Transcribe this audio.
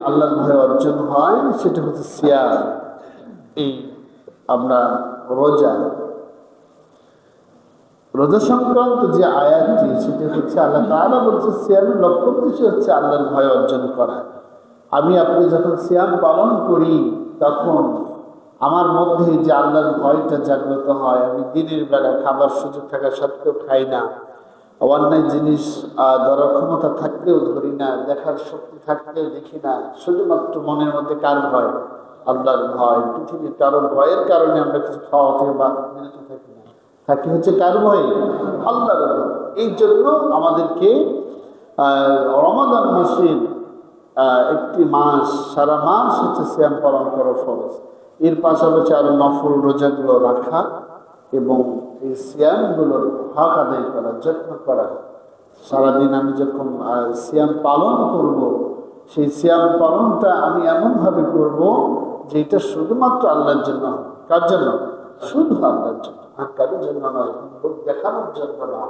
আল্লাহর ভয় অর্জন হয় সেটা হচ্ছে সিয়াম। এই আমরা রোজা রোজা সংক্রান্ত যে আয়াতটি সেটা হচ্ছে আল্লাহ তাআলা বলছে সিয়ামের লক্ষ্য উদ্দেশ্য হচ্ছে আল্লাহর ভয় অর্জন করা। আমি আপনি যখন সিয়াম পালন করি তখন আমার মধ্যে যে আল্লাহর ভয়টা জাগ্রত হয়। আমি দিনের বেলা খাবার সুযোগ থাকা সত্ত্বেও খাই না, অন্যায় জিনিস ধরার ক্ষমতা থাকলেও ধরি না, দেখার শক্তি থাকলেও দেখি না। শুধুমাত্র মনের মধ্যে কার ভয়? আল্লাহর ভয়। পৃথিবীর কারো ভয়ের কারণে আমরা কিছু খাওয়া থেকে বা বিরত থাকি না, থাকি হচ্ছে কার ভয়? আল্লাহর ভয়। এই জন্য আমাদেরকে রমাদান মাসের একটি মাস, সারা মাস হচ্ছে সিয়াম পালন করা ফরজ। এর পাশাপাশি আরো নফল রোজাগুলো রাখা এবং এই সিয়ামগুলোর হক আদায় করা, যত্ন করা। সারাদিন আমি যখন সিয়াম পালন করব, সেই সিয়াম পালনটা আমি এমনভাবে করব যে এটা শুধুমাত্র আল্লাহর জন্য। কার জন্য? শুধু আল্লাহর জন্য, আর কারোর জন্য নয়, দেখানোর জন্য না।